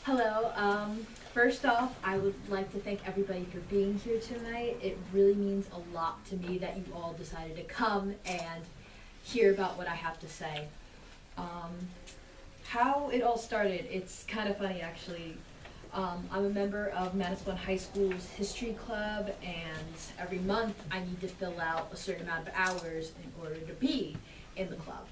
Hello. First off, I would like to thank everybody for being here tonight. It really means a lot to me that you all decided to come and hear about what I have to say. How it all started, it's kind of funny actually. I'm a member of Manasquan High School's history club, and every month I need to fill out a certain amount of hours in order to be in the club.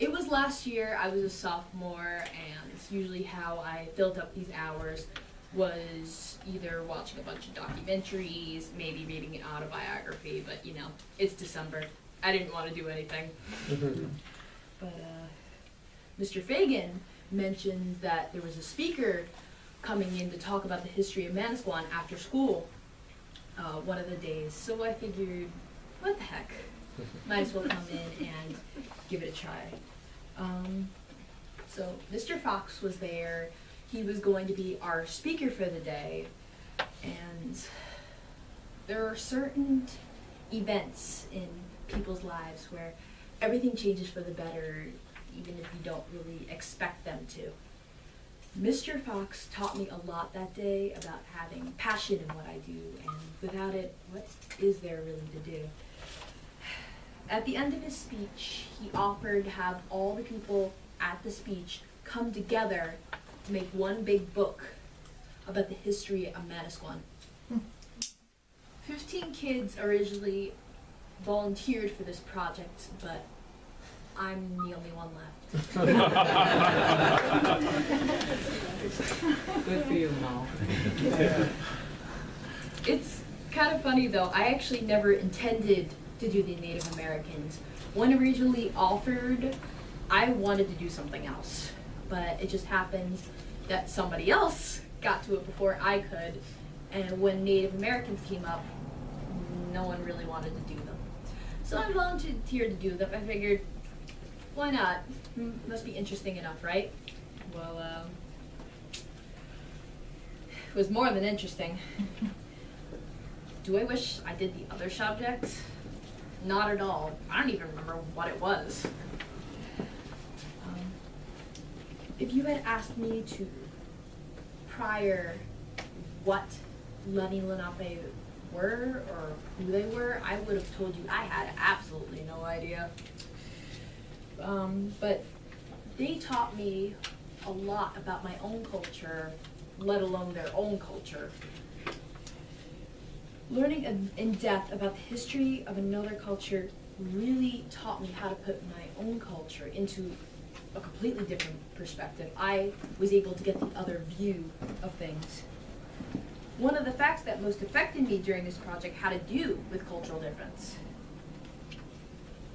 It was last year, I was a sophomore, and it's usually how I filled up these hours was either watching a bunch of documentaries, maybe reading an autobiography, but you know, it's December. I didn't want to do anything. But Mr. Fagan mentioned that there was a speaker coming in to talk about the history of Manasquan after school one of the days. So I figured, what the heck? Might as well come in and give it a try. So Mr. Fox was there. He was going to be our speaker for the day. And there are certain events in people's lives where everything changes for the better, even if you don't really expect them to. Mr. Fox taught me a lot that day about having passion in what I do, and without it, what is there really to do? At the end of his speech, he offered to have all the people at the speech come together to make one big book about the history of Manasquan. 15 kids originally volunteered for this project, but I'm the only one left. Good for you, Mo. It's kind of funny though, I actually never intended to do the Native Americans. When originally offered, I wanted to do something else, but it just happened that somebody else got to it before I could, and when Native Americans came up, no one really wanted to do them. So I volunteered to do them. I figured, why not? Must be interesting enough, right? Well, it was more than interesting. Do I wish I did the other subject? Not at all. I don't even remember what it was. If you had asked me to prior what Lenni Lenape were or who they were, I would have told you I had absolutely no idea. But they taught me a lot about my own culture, let alone their own culture. Learning in depth about the history of another culture really taught me how to put my own culture into a completely different perspective. I was able to get the other view of things. One of the facts that most affected me during this project had to do with cultural difference.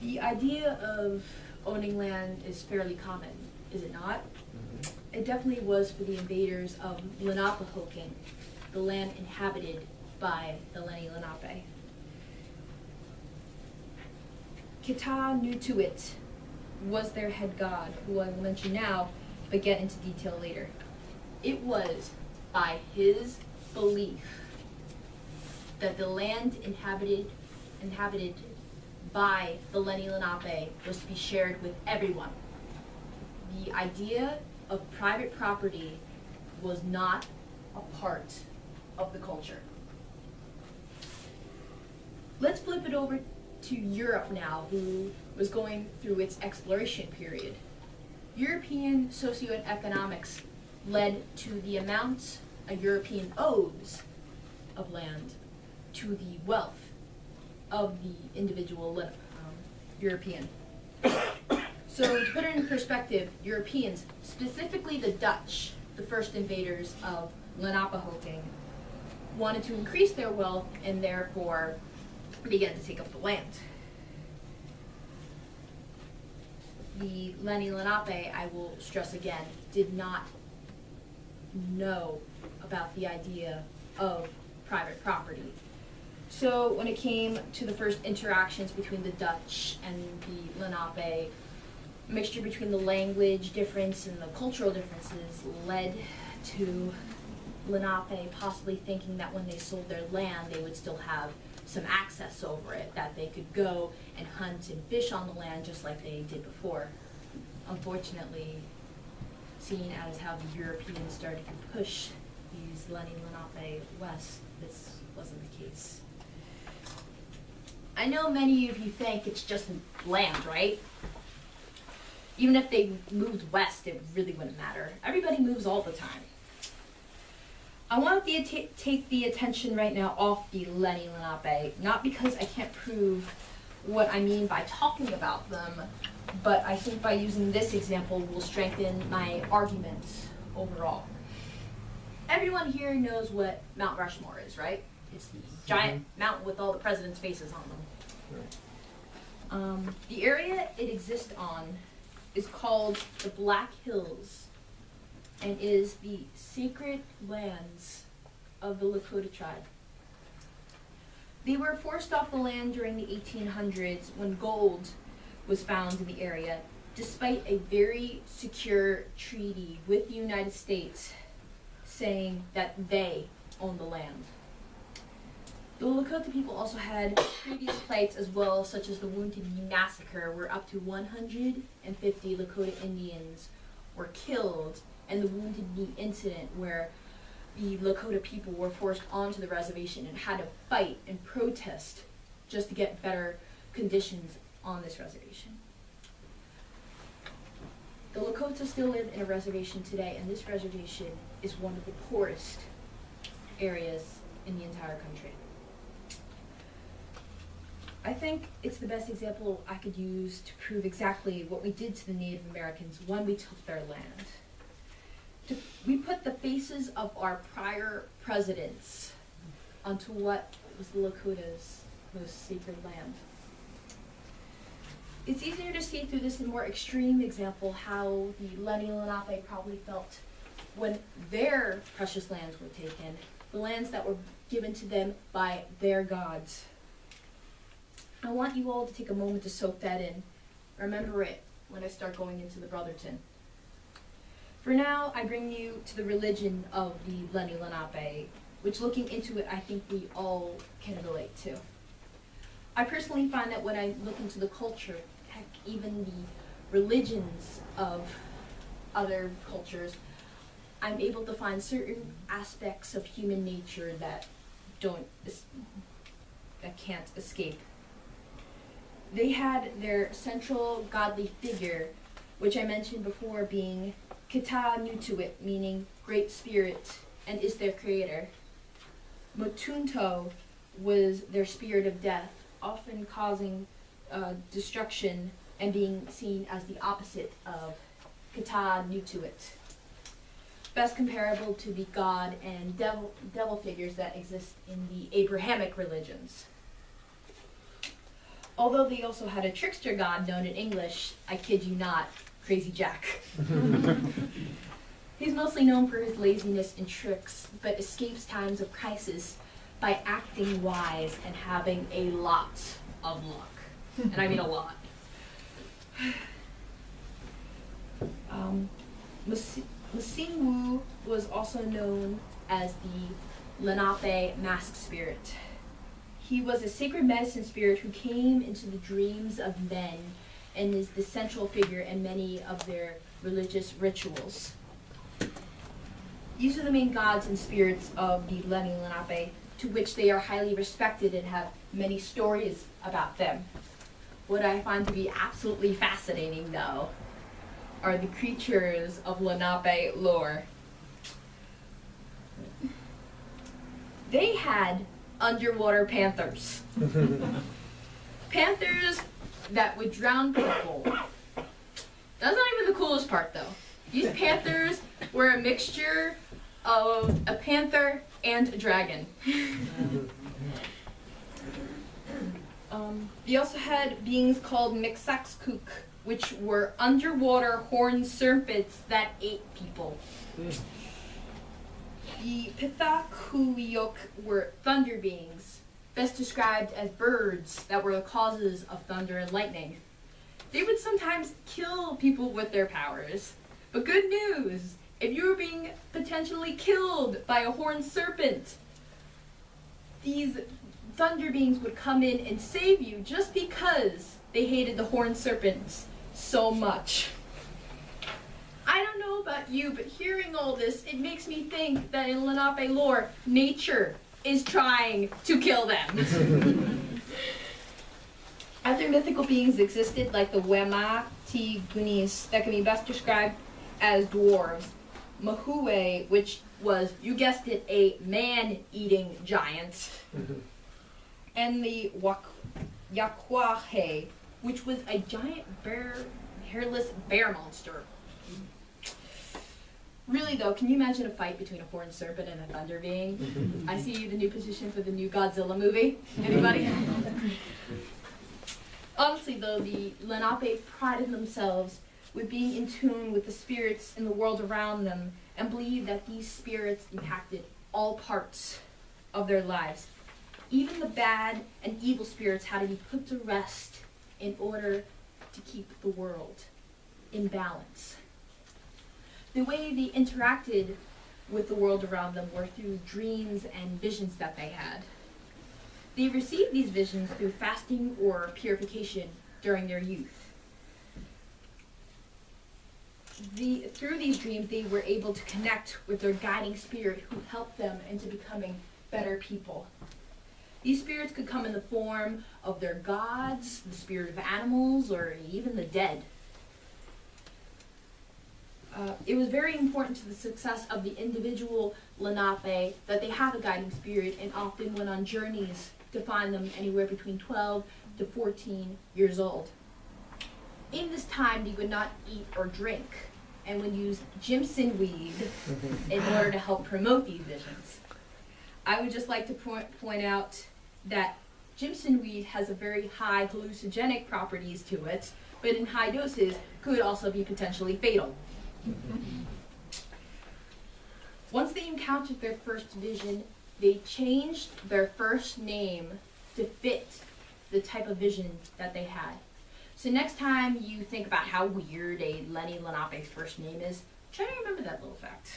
The idea of owning land is fairly common, is it not? It definitely was for the invaders of Lenapehoking, the land inhabited by the Lenni Lenape. Kita-Nutuit was their head god, who I will mention now, but get into detail later. It was by his belief that the land inhabited by the Lenni Lenape was to be shared with everyone. The idea of private property was not a part of the culture. Let's flip it over to Europe now, who was going through its exploration period. European socioeconomics led to the amounts a European owes of land to the wealth of the individual European. So to put it in perspective, Europeans, specifically the Dutch, the first invaders of Lenapehoking, wanted to increase their wealth and therefore began to take up the land. The Lenni Lenape, I will stress again, did not know about the idea of private property. So when it came to the first interactions between the Dutch and the Lenape, a mixture between the language difference and the cultural differences led to Lenape possibly thinking that when they sold their land, they would still have some access over it, that they could go and hunt and fish on the land just like they did before. Unfortunately, seeing as how the Europeans started to push these Lenni Lenape west, this wasn't the case. I know many of you think it's just land, right? Even if they moved west, it really wouldn't matter. Everybody moves all the time. I want to take the attention right now off the Lenni Lenape, not because I can't prove what I mean by talking about them, but I think by using this example will strengthen my arguments overall. Everyone here knows what Mount Rushmore is, right? It's the giant mountain with all the presidents' faces on them. The area it exists on is called the Black Hills and is the sacred lands of the Lakota tribe. They were forced off the land during the 1800s when gold was found in the area, despite a very secure treaty with the United States saying that they own the land. The Lakota people also had previous plights as well, such as the Wounded Knee Massacre, where up to 150 Lakota Indians were killed, and the Wounded Knee Incident, where the Lakota people were forced onto the reservation and had to fight and protest just to get better conditions on this reservation. The Lakota still live in a reservation today, and this reservation is one of the poorest areas in the entire country. I think it's the best example I could use to prove exactly what we did to the Native Americans when we took their land. We put the faces of our prior presidents onto what was the Lakota's most sacred land. It's easier to see through this more extreme example how the Lenni Lenape probably felt when their precious lands were taken, the lands that were given to them by their gods. I want you all to take a moment to soak that in. Remember it when I start going into the Brotherton. For now, I bring you to the religion of the Lenni Lenape, which looking into it, I think we all can relate to. I personally find that when I look into the culture, heck, even the religions of other cultures, I'm able to find certain aspects of human nature that can't escape. They had their central godly figure, which I mentioned before being Kita Nutuit, meaning great spirit, and is their creator. Motunto was their spirit of death, often causing destruction and being seen as the opposite of Kita Nutuit. Best comparable to the god and devil figures that exist in the Abrahamic religions. Although they also had a trickster god known in English, I kid you not, Crazy Jack. He's mostly known for his laziness and tricks, but escapes times of crisis by acting wise and having a lot of luck. And I mean a lot. Masingwu was also known as the Lenape mask spirit. He was a sacred medicine spirit who came into the dreams of men and is the central figure in many of their religious rituals. These are the main gods and spirits of the Lenni Lenape, to which they are highly respected and have many stories about them. What I find to be absolutely fascinating, though, are the creatures of Lenape lore. They had underwater panthers. Panthers that would drown people. That's not even the coolest part, though. These panthers were a mixture of a panther and a dragon. They also had beings called Mixaxcook, which were underwater horned serpents that ate people. The Pithakuyok were thunder beings, best described as birds that were the causes of thunder and lightning. They would sometimes kill people with their powers. But good news, if you were being potentially killed by a horned serpent, these thunder beings would come in and save you just because they hated the horned serpents so much. I don't know about you, but hearing all this, it makes me think that in Lenape lore, nature is trying to kill them. Other mythical beings existed, like the Wema Tigunis, that can be best described as dwarves. Mahue, which was, you guessed it, a man-eating giant. And the Yakwahe, which was a giant hairless bear monster. Really though, can you imagine a fight between a horned serpent and a thunder being? I see the new position for the new Godzilla movie. Anybody? Honestly though, the Lenape prided themselves with being in tune with the spirits in the world around them and believed that these spirits impacted all parts of their lives. Even the bad and evil spirits had to be put to rest in order to keep the world in balance. The way they interacted with the world around them were through dreams and visions that they had. They received these visions through fasting or purification during their youth. Through these dreams, they were able to connect with their guiding spirit who helped them into becoming better people. These spirits could come in the form of their gods, the spirit of animals, or even the dead. It was very important to the success of the individual Lenape that they have a guiding spirit and often went on journeys to find them anywhere between 12 to 14 years old. In this time, they would not eat or drink and would use Jimson weed in order to help promote these visions. I would just like to point out that Jimson weed has a very high hallucinogenic properties to it, but in high doses could also be potentially fatal. Once they encountered their first vision, they changed their first name to fit the type of vision that they had. So next time you think about how weird a Lenny Lenape's first name is, try to remember that little fact.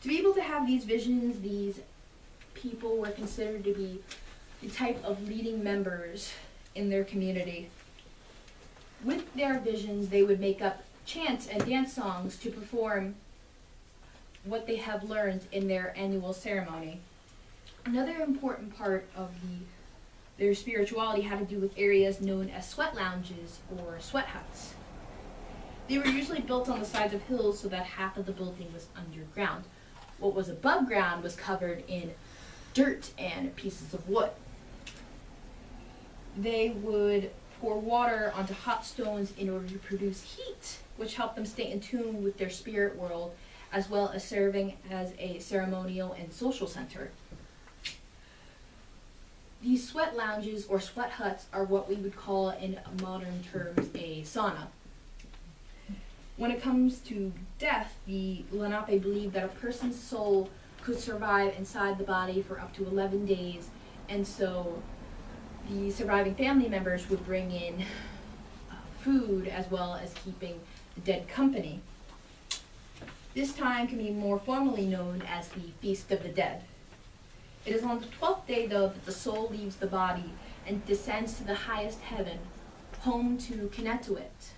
To be able to have these visions, these people were considered to be the type of leading members in their community. With their visions, they would make up chants and dance songs to perform what they have learned in their annual ceremony. Another important part of their spirituality had to do with areas known as sweat lounges or sweat huts. They were usually built on the sides of hills so that half of the building was underground. What was above ground was covered in dirt and pieces of wood. They would pour water onto hot stones in order to produce heat, which helped them stay in tune with their spirit world, as well as serving as a ceremonial and social center. These sweat lounges or sweat huts are what we would call in modern terms a sauna. When it comes to death, the Lenape believed that a person's soul could survive inside the body for up to 11 days, and so the surviving family members would bring in food as well as keeping the dead company. This time can be more formally known as the Feast of the Dead. It is on the 12th day, though, that the soul leaves the body and descends to the highest heaven, home to Kennetuit,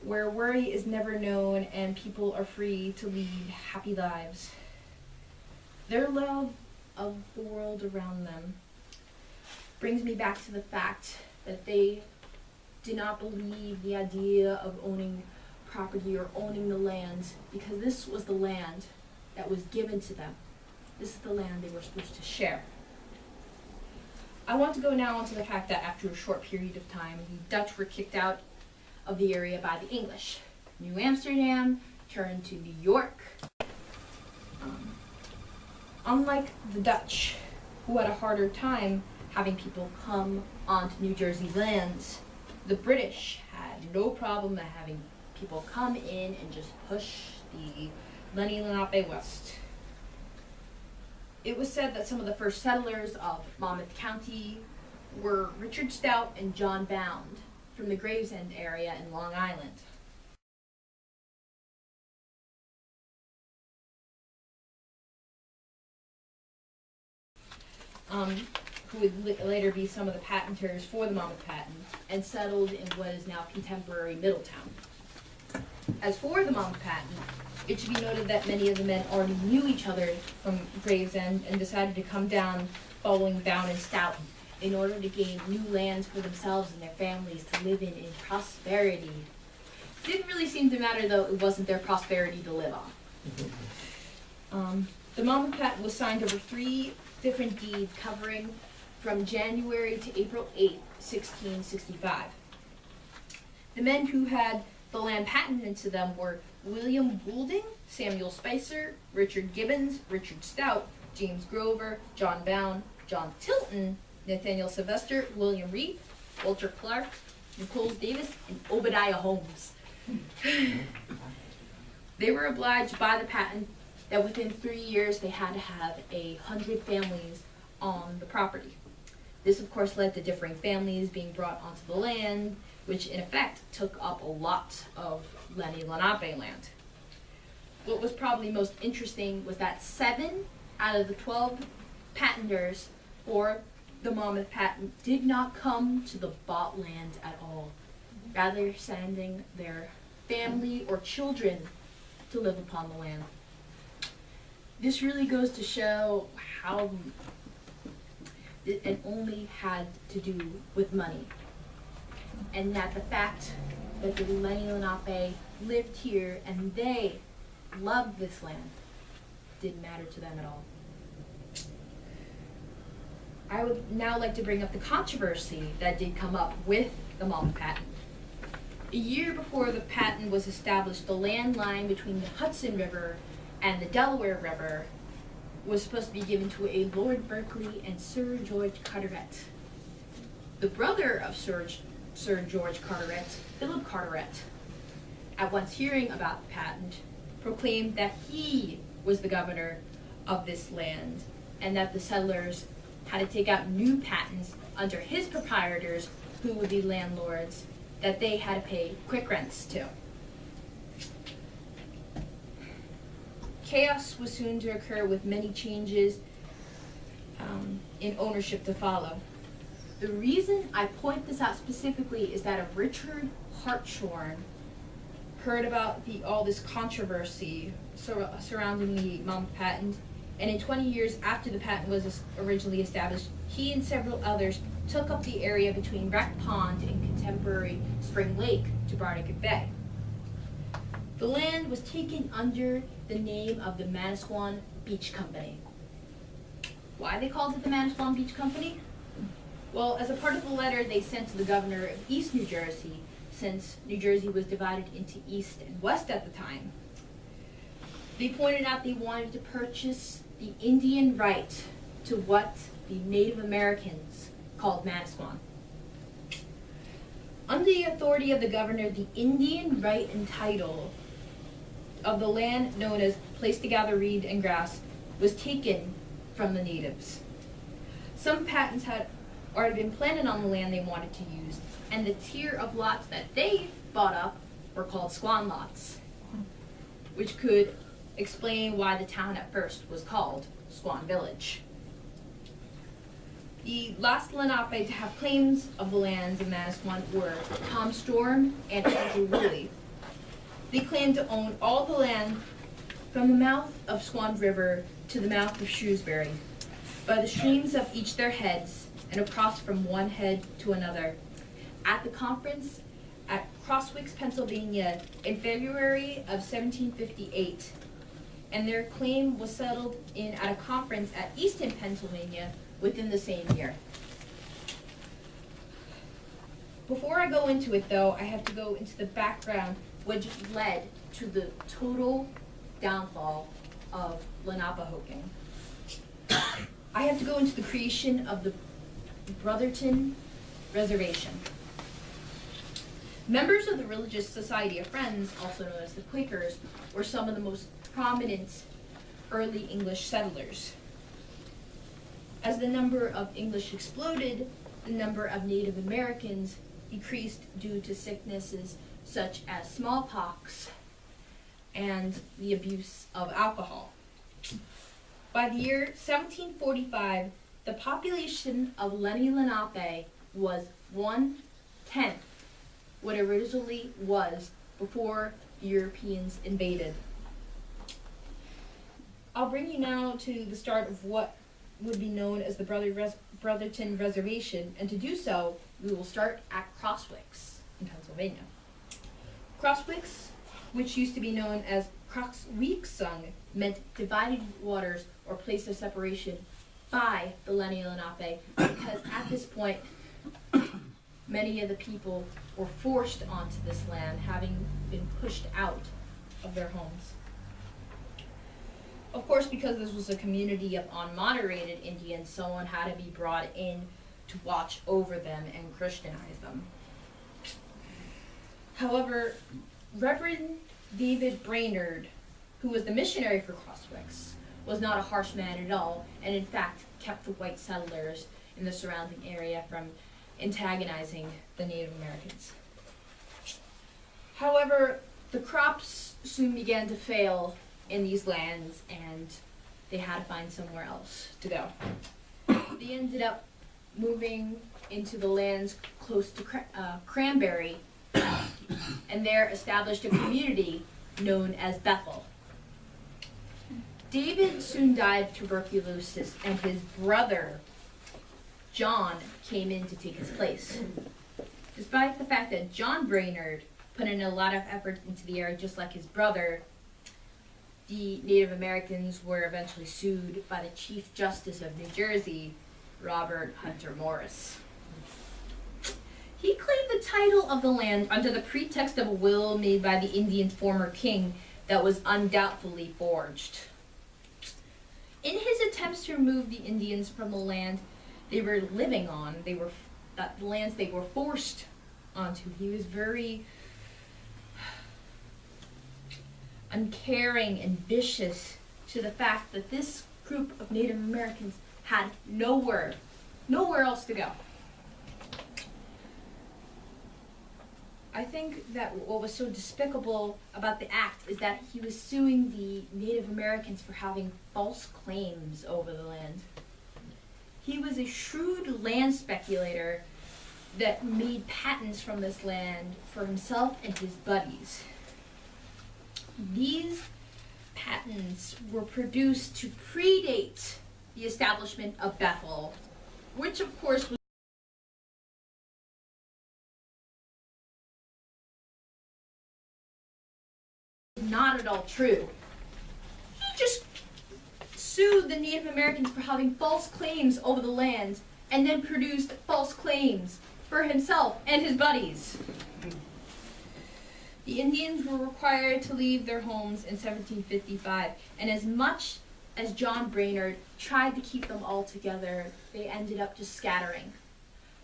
where worry is never known and people are free to lead happy lives. Their love of the world around them brings me back to the fact that they did not believe the idea of owning property or owning the land, because this was the land that was given to them. This is the land they were supposed to share. I want to go now on to the fact that after a short period of time, the Dutch were kicked out of the area by the English. New Amsterdam turned to New York. Unlike the Dutch, who had a harder time having people come onto New Jersey lands, the British had no problem having people come in and just push the Lenni Lenape west. It was said that some of the first settlers of Monmouth County were Richard Stout and John Bound from the Gravesend area in Long Island. who would later be some of the patenters for the Monmouth patent, and settled in what is now contemporary Middletown. As for the Monmouth patent, it should be noted that many of the men already knew each other from Gravesend and decided to come down following Bound and Stout in order to gain new lands for themselves and their families to live in prosperity. Didn't really seem to matter, though, it wasn't their prosperity to live on. The Monmouth patent was signed over 3 different deeds covering from January to April 8, 1665. The men who had the land patented to them were William Goulding, Samuel Spicer, Richard Gibbons, Richard Stout, James Grover, John Bound, John Tilton, Nathaniel Sylvester, William Reed, Walter Clark, Nichols Davis, and Obadiah Holmes. They were obliged by the patent that within 3 years they had to have 100 families on the property. This, of course, led to differing families being brought onto the land, which in effect took up a lot of Lenni Lenape land. What was probably most interesting was that 7 out of the 12 patenters for the Monmouth patent did not come to the bought land at all, rather sending their family or children to live upon the land. This really goes to show how it only had to do with money, and that the fact that the Lenni Lenape lived here and they loved this land didn't matter to them at all. I would now like to bring up the controversy that did come up with the Monmouth patent. A year before the patent was established, the land line between the Hudson River and the Delaware River was supposed to be given to a Lord Berkeley and Sir George Carteret. The brother of Sir George Carteret, Philip Carteret, at once hearing about the patent, proclaimed that he was the governor of this land and that the settlers had to take out new patents under his proprietors, who would be landlords, that they had to pay quick rents to. Chaos was soon to occur with many changes in ownership to follow. The reason I point this out specifically is that if Richard Hartshorne heard about all this controversy surrounding the Monmouth patent, and in 20 years after the patent was originally established, he and several others took up the area between Wreck Pond and contemporary Spring Lake to Barnegat Bay. The land was taken under the name of the Manasquan Beach Company. Why they called it the Manasquan Beach Company? Well, as a part of the letter they sent to the governor of East New Jersey, since New Jersey was divided into East and West at the time, they pointed out they wanted to purchase the Indian right to what the Native Americans called Manasquan. Under the authority of the governor, the Indian right and title of the land known as Place to Gather Reed and Grass was taken from the natives. Some patents had already been planted on the land they wanted to use, and the tier of lots that they bought up were called Squan lots, which could explain why the town at first was called Squan Village. The last Lenape to have claims of the lands of Manasquan were Tom Storm and Andrew Woolley. They claimed to own all the land from the mouth of Squan River to the mouth of Shrewsbury, by the streams of each their heads, and across from one head to another. At the conference at Crosswicks, Pennsylvania, in February of 1758, and their claim was settled in at a conference at Easton, Pennsylvania, within the same year. Before I go into it, though, I have to go into the background which led to the total downfall of Lenapehoking. I have to go into the creation of the Brotherton Reservation. Members of the Religious Society of Friends, also known as the Quakers, were some of the most prominent early English settlers. As the number of English exploded, the number of Native Americans decreased due to sicknesses such as smallpox and the abuse of alcohol. By the year 1745, The population of Lenni Lenape was 1/10 what it originally was before the Europeans invaded. I'll bring you now to the start of what would be known as the Brotherton Reservation, and to do so, we will start at Crosswicks in Pennsylvania. Crosswicks, which used to be known as Croxweeksung, meant divided waters or place of separation by the Lenni Lenape, because at this point, many of the people were forced onto this land, having been pushed out of their homes. Of course, because this was a community of unmoderated Indians, someone had to be brought in to watch over them and Christianize them. However, Reverend David Brainerd, who was the missionary for Crosswicks, was not a harsh man at all, and in fact kept the white settlers in the surrounding area from antagonizing the Native Americans. However, the crops soon began to fail in these lands, and they had to find somewhere else to go. They ended up moving into the lands close to Cranberry, and there established a community known as Bethel. David soon died of tuberculosis, and his brother, John, came in to take his place. Despite the fact that John Brainerd put in a lot of effort into the area, just like his brother, the Native Americans were eventually sued by the Chief Justice of New Jersey, Robert Hunter Morris. He claimed the title of the land under the pretext of a will made by the Indian former king that was undoubtedly forged. In his attempts to remove the Indians from the land they were living on, the lands they were forced onto, he was very uncaring and vicious to the fact that this group of Native Americans had nowhere else to go. I think that what was so despicable about the act is that he was suing the Native Americans for having false claims over the land. He was a shrewd land speculator that made patents from this land for himself and his buddies. These patents were produced to predate the establishment of Bethel, which of course was not at all true. He just sued the Native Americans for having false claims over the land, and then produced false claims for himself and his buddies. The Indians were required to leave their homes in 1755, and as much as John Brainerd tried to keep them all together, they ended up just scattering.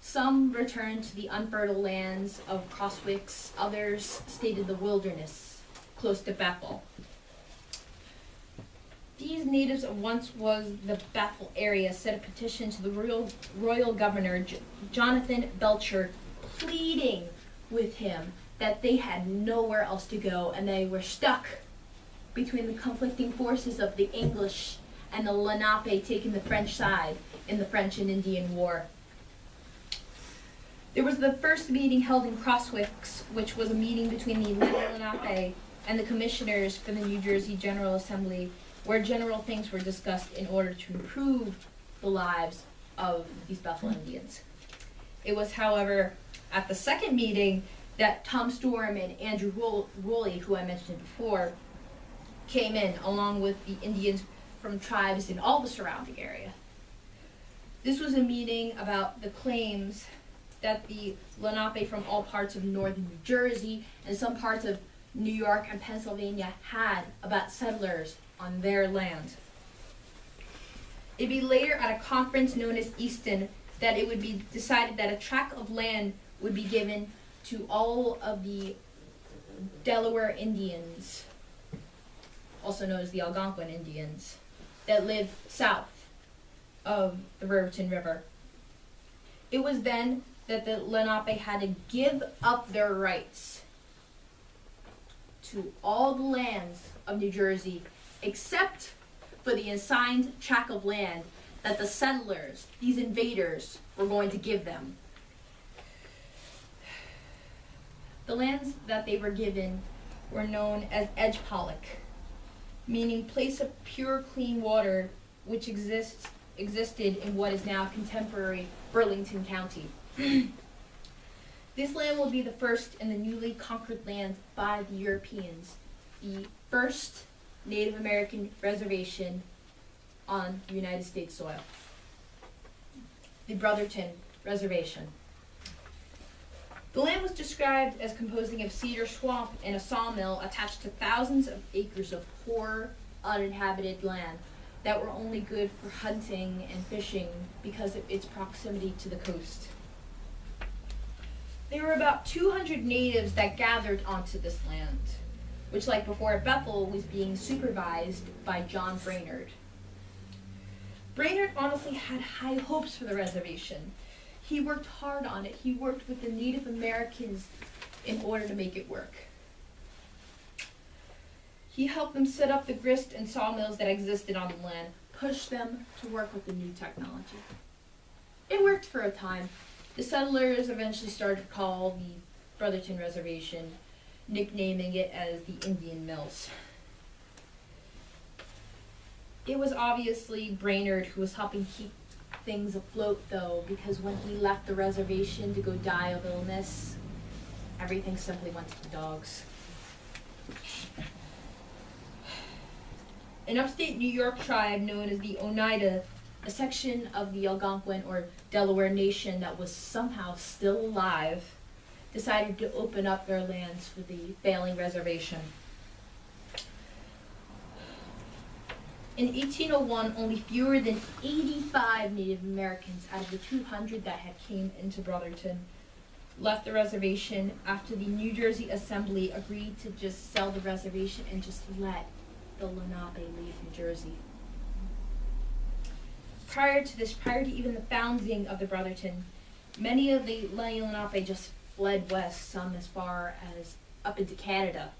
Some returned to the unfertile lands of Crosswicks, others stayed in the wilderness close to Bethel. These natives of once was the Bethel area sent a petition to the royal governor, Jonathan Belcher, pleading with him that they had nowhere else to go and they were stuck between the conflicting forces of the English and the Lenape taking the French side in the French and Indian War. There was the first meeting held in Crosswicks, which was a meeting between the Lenape and the commissioners for the New Jersey General Assembly, where general things were discussed in order to improve the lives of these Bethel Indians. It was, however, at the second meeting that Tom Storm and Andrew Rowley, who I mentioned before, came in, along with the Indians from tribes in all the surrounding area. This was a meeting about the claims that the Lenape from all parts of northern New Jersey and some parts of New York and Pennsylvania had about settlers on their land. It'd be later at a conference known as Easton that it would be decided that a tract of land would be given to all of the Delaware Indians, also known as the Algonquin Indians, that lived south of the Riverton River. It was then that the Lenape had to give up their rights to all the lands of New Jersey except for the assigned tract of land that the settlers, these invaders, were going to give them. The lands that they were given were known as Edgepollock, meaning place of pure clean water, which existed in what is now contemporary Burlington County. This land will be the first in the newly conquered lands by the Europeans, the first Native American reservation on United States soil. The Brotherton Reservation. The land was described as composing of cedar swamp and a sawmill attached to thousands of acres of poor, uninhabited land that were only good for hunting and fishing because of its proximity to the coast. There were about 200 natives that gathered onto this land, which, like before at Bethel, was being supervised by John Brainerd. Brainerd honestly had high hopes for the reservation. He worked hard on it. He worked with the Native Americans in order to make it work. He helped them set up the grist and sawmills that existed on the land, pushed them to work with the new technology. It worked for a time. The settlers eventually started to call the Brotherton Reservation, nicknaming it as the Indian Mills. It was obviously Brainerd who was helping keep things afloat, though, because when he left the reservation to go die of illness, everything simply went to the dogs. An upstate New York tribe known as the Oneida, a section of the Algonquin or Delaware Nation that was somehow still alive, decided to open up their lands for the failing reservation. In 1801, only fewer than 85 Native Americans out of the 200 that had came into Brotherton left the reservation after the New Jersey Assembly agreed to just sell the reservation and just let the Lenape leave New Jersey. Prior to even the founding of the Brotherton, many of the Lenni Lenape just fled west, some as far as up into Canada.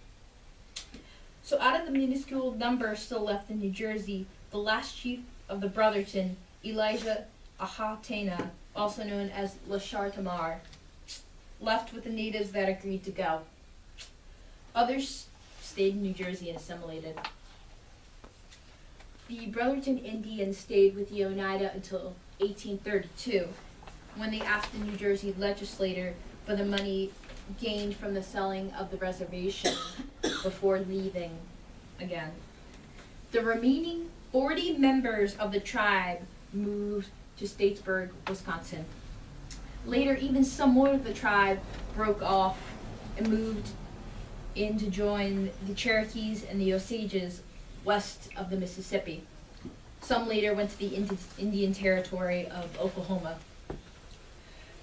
So out of the minuscule number still left in New Jersey, the last chief of the Brotherton, Elijah Ahatena, also known as Lashar Tamar, left with the natives that agreed to go. Others stayed in New Jersey and assimilated. The Brotherton Indians stayed with the Oneida until 1832, when they asked the New Jersey legislature for the money gained from the selling of the reservation before leaving again. The remaining 40 members of the tribe moved to Statesburg, Wisconsin. Later, even some more of the tribe broke off and moved in to join the Cherokees and the Osages west of the Mississippi. Some later went to the Indian Territory of Oklahoma.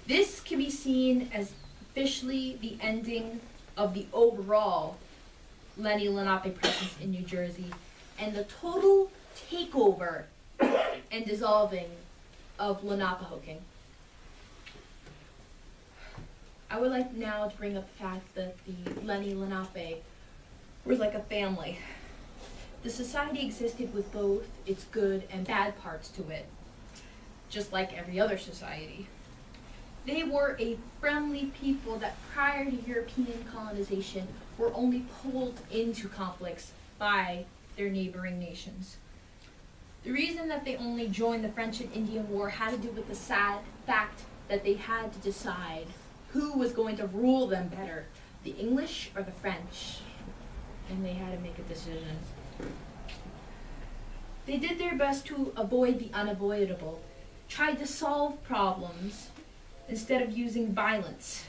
This can be seen as officially the ending of the overall Lenni Lenape presence in New Jersey and the total takeover and dissolving of Lenapehoking. I would like now to bring up the fact that the Lenni Lenape were like a family. The society existed with both its good and bad parts to it, just like every other society. They were a friendly people that prior to European colonization were only pulled into conflicts by their neighboring nations. The reason that they only joined the French and Indian War had to do with the sad fact that they had to decide who was going to rule them better, the English or the French, and they had to make a decision. They did their best to avoid the unavoidable, tried to solve problems instead of using violence,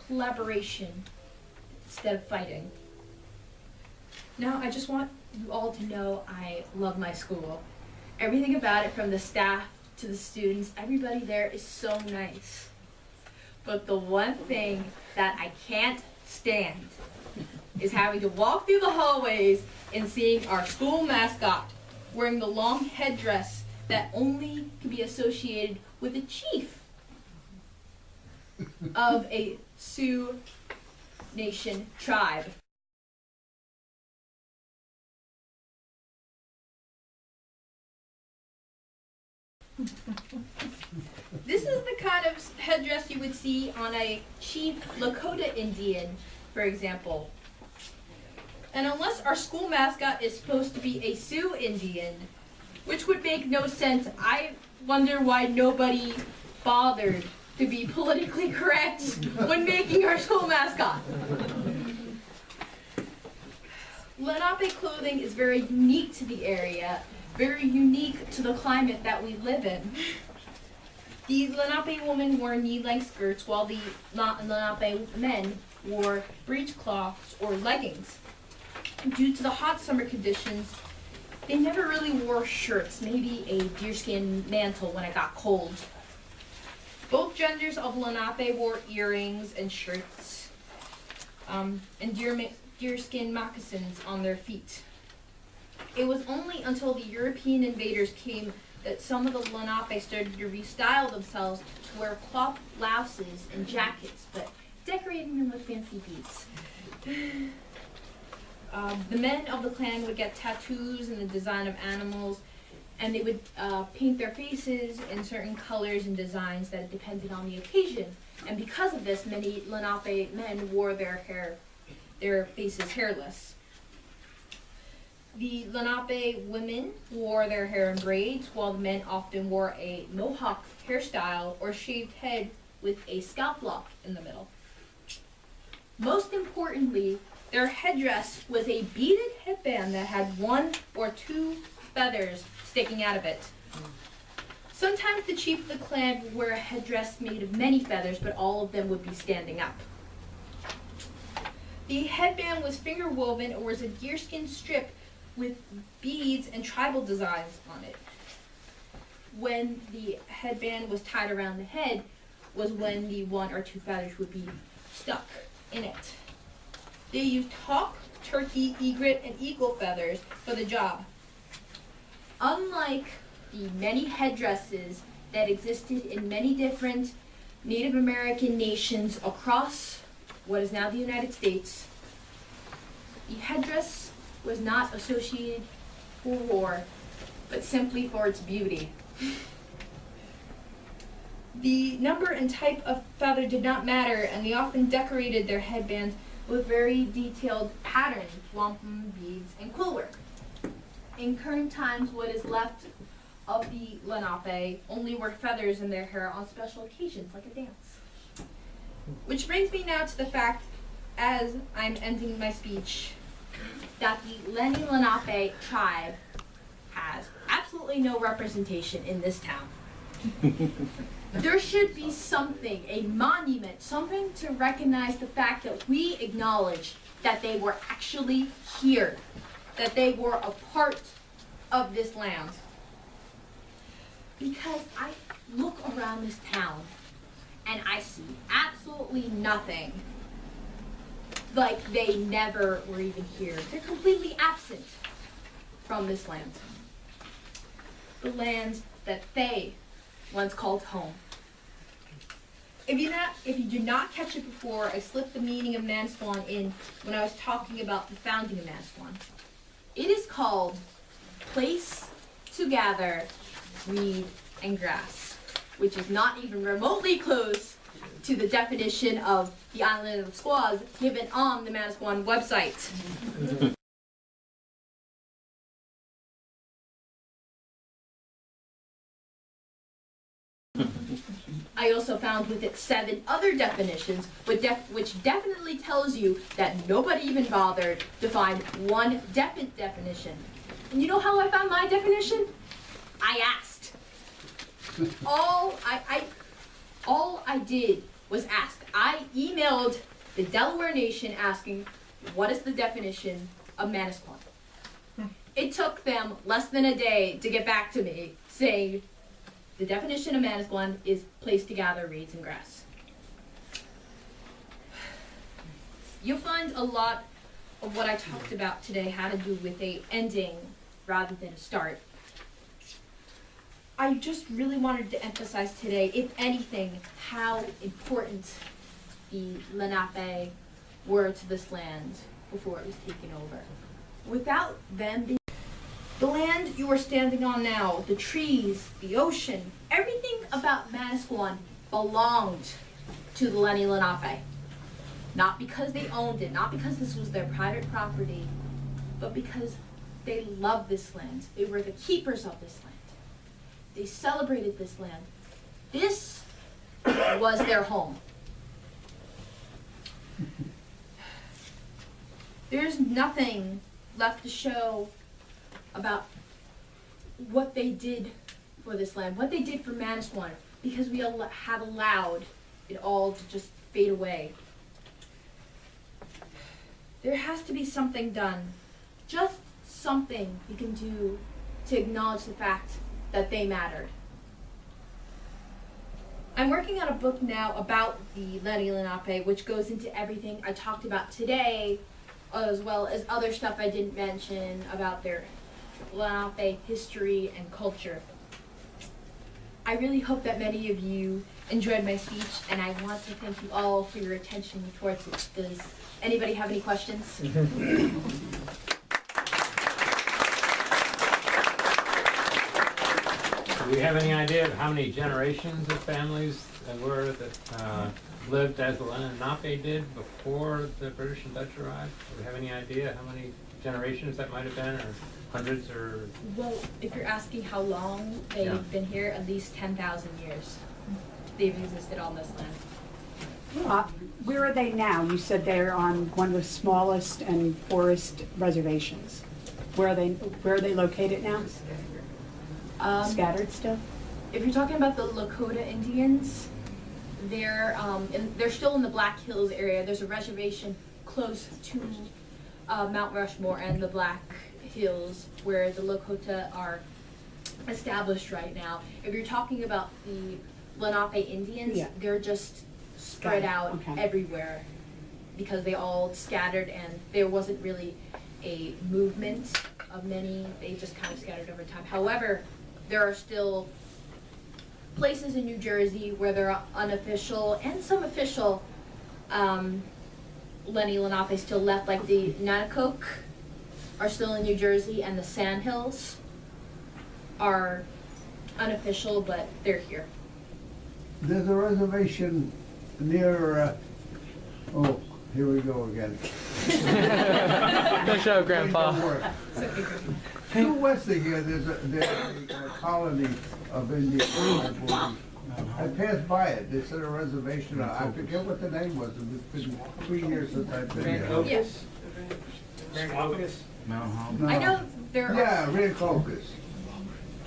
collaboration instead of fighting. Now, I just want you all to know I love my school. Everything about it, from the staff to the students, everybody there is so nice. But the one thing that I can't stand is having to walk through the hallways and seeing our school mascot wearing the long headdress that only can be associated with a chief of a Sioux Nation tribe. This is the kind of headdress you would see on a chief Lakota Indian, for example. And unless our school mascot is supposed to be a Sioux Indian, which would make no sense, I wonder why nobody bothered to be politically correct when making our school mascot. Lenape clothing is very unique to the area, very unique to the climate that we live in. The Lenape women wore knee-length skirts while the Lenape men wore breechcloths or leggings. Due to the hot summer conditions, they never really wore shirts, maybe a deerskin mantle when it got cold. Both genders of Lenape wore earrings and shirts, and deerskin moccasins on their feet. It was only until the European invaders came that some of the Lenape started to restyle themselves to wear cloth blouses and jackets, but decorating them with fancy beads. The men of the clan would get tattoos in the design of animals, and they would paint their faces in certain colors and designs that depended on the occasion. And because of this, many Lenape men wore their faces hairless. The Lenape women wore their hair in braids, while the men often wore a mohawk hairstyle or shaved head with a scalp lock in the middle. Most importantly, their headdress was a beaded headband that had 1 or 2 feathers sticking out of it. Sometimes the chief of the clan would wear a headdress made of many feathers, but all of them would be standing up. The headband was finger woven or was a deerskin strip with beads and tribal designs on it. When the headband was tied around the head was when the 1 or 2 feathers would be stuck in it. They used hawk, turkey, egret, and eagle feathers for the job. Unlike the many headdresses that existed in many different Native American nations across what is now the United States, the headdress was not associated for war, but simply for its beauty. The number and type of feather did not matter, and they often decorated their headbands with very detailed patterns, wampum, beads, and quill work. In current times, what is left of the Lenape only wear feathers in their hair on special occasions, like a dance. Which brings me now to the fact, as I'm ending my speech, that the Lenni Lenape tribe has absolutely no representation in this town. There should be something, a monument, something to recognize the fact that we acknowledge that they were actually here, that they were a part of this land. Because I look around this town and I see absolutely nothing like they never were even here. They're completely absent from this land. The land that they once called home. If you did not catch it before, I slipped the meaning of Manasquan in when I was talking about the founding of Manasquan. It is called place to gather, weed, and grass, which is not even remotely close to the definition of the island of the Squaws given on the Manasquan website. I also found with it 7 other definitions, which definitely tells you that nobody even bothered to find one definite definition. And you know how I found my definition? I asked. All I did was ask. I emailed the Delaware Nation asking, what is the definition of Manasquan? It took them less than a day to get back to me saying, the definition of Manasquan is place to gather reeds and grass. You'll find a lot of what I talked about today had to do with a ending rather than a start. I just really wanted to emphasize today, if anything, how important the Lenape were to this land before it was taken over. Without them being The land you are standing on now, the trees, the ocean, everything about Manasquan belonged to the Lenni Lenape. Not because they owned it, not because this was their private property, but because they loved this land. They were the keepers of this land. They celebrated this land. This was their home. There's nothing left to show about what they did for this land, what they did for Manasquan, because we have allowed it all to just fade away. There has to be something done, just something we can do to acknowledge the fact that they mattered. I'm working on a book now about the Lenni Lenape, which goes into everything I talked about today, as well as other stuff I didn't mention about their Lenape history and culture. I really hope that many of you enjoyed my speech, and I want to thank you all for your attention towards it. Does anybody have any questions? Do we have any idea of how many generations of families were that lived as the Lenape did before the British and Dutch arrived? Do we have any idea how many generations that might have been, or hundreds, or? Well, if you're asking how long they've been here, at least 10,000 years. They've existed on this land. Where are they now? You said they're on one of the smallest and poorest reservations. Where are they located now? Scattered still? If you're talking about the Lakota Indians, they're still in the Black Hills area. There's a reservation close to Mount Rushmore and the Black Hills where the Lakota are established right now. If you're talking about the Lenape Indians, they're just spread out everywhere because they all scattered and there wasn't really a movement of many. They just kind of scattered over time. However, there are still places in New Jersey where there are unofficial and some official Lenni Lenape still left, like the Nanticoke are still in New Jersey, and the Sandhills are unofficial, but they're here. There's a reservation near, oh, here we go again. Good show, Grandpa. Due west of here, there's a colony of Indians, I believe. I passed by it. They said a reservation. I forget what the name was. It's been 3 years since I've been here. Yes. No. I know there are. Yeah, Rancocas.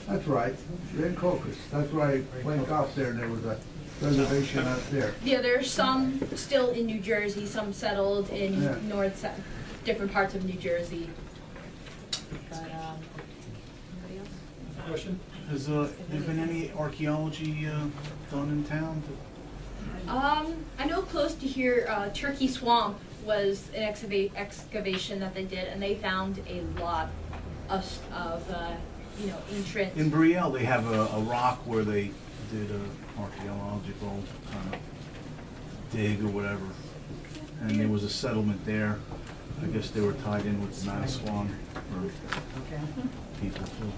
That's right. Rancocas. That's where I played golf there, and there was a reservation out there. Yeah, there's some still in New Jersey, some settled in different parts of New Jersey. But, anybody else? Question? Has there been any archaeology done in town? I know close to here, Turkey Swamp was an excavation that they did, and they found a lot of ancient. In Brielle, they have a rock where they did an archaeological kind of dig or whatever, and there was a settlement there. I guess they were tied in with the Manasquan people too.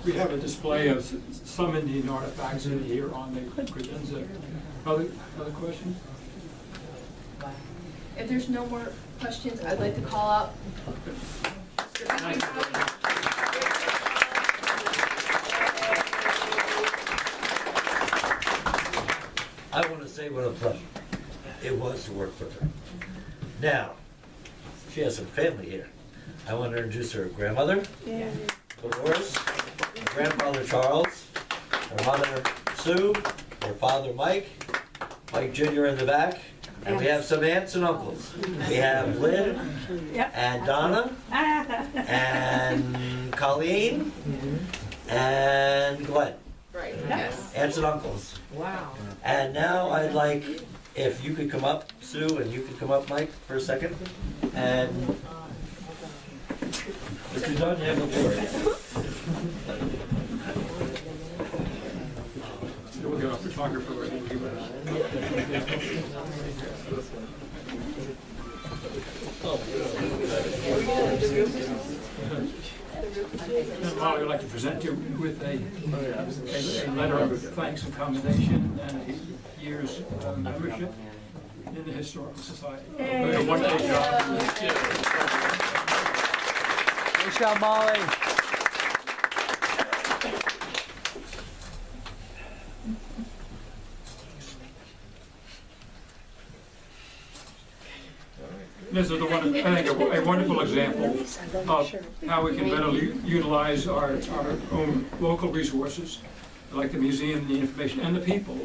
We have a display of some Indian artifacts in here on the credenza. Other questions? If there's no more questions, I'd like to call up. I want to say what a pleasure it was to work with her. Now, she has some family here. I want to introduce her grandmother, Dolores, her grandfather Charles, her mother Sue, her father Mike Jr. in the back, and we have some aunts and uncles. We have Lynn and Donna and Colleen and Glenn. Right. Yes. Aunts and uncles. Wow. And now I'd like, if you could come up, Sue, and you could come up, Mike, for a second. And if you're done, you have the floor. We'll get a photographer ready to give us. And Molly would like to present you with a letter of thanks and commendation and a year's membership in the Historical Society. Did a wonderful job. Nice job, Molly. This is I think, a wonderful example of how we can better utilize our own local resources, like the museum, the information, and the people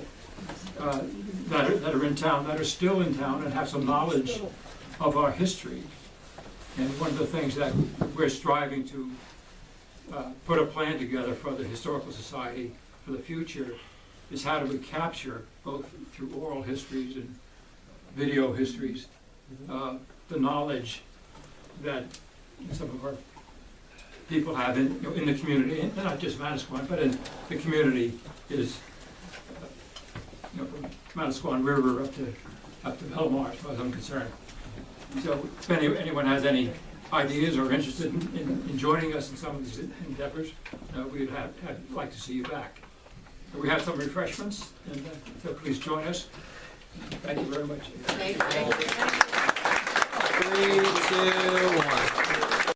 that are in town, that are still in town, and have some knowledge of our history. And one of the things that we're striving to put a plan together for the Historical Society for the future is how do we capture, both through oral histories and video histories, the knowledge that some of our people have in the community, and not just Manasquan, but in the community is, from Manasquan River up to Belmar, as far as I'm concerned. So if anyone has any ideas or interested in joining us in some of these endeavors, we'd like to see you back. We have some refreshments, and so please join us. Thank you very much. Thank you. 3, 2, 1.